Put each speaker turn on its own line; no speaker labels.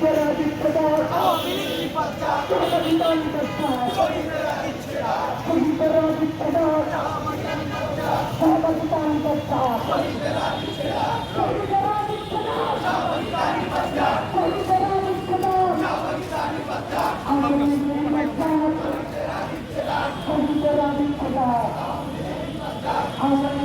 শহীদেরা বিপ্লব
আওয়ামী লীগ নিপাচ্চা
সংবিধান রক্ষা
শহীদেরা দিচ্ছে না
শহীদেরা বিপ্লব সংবিধান রক্ষা
শহীদেরা দিচ্ছে না
শহীদেরা বিপ্লব
সংবিধান নিপাচ্চা
শহীদেরা বিপ্লব
সংবিধান নিপাচ্চা
আওয়ামী লীগ নিপাত
শহীদেরা দিচ্ছে না
শহীদেরা বিপ্লব আওয়ামী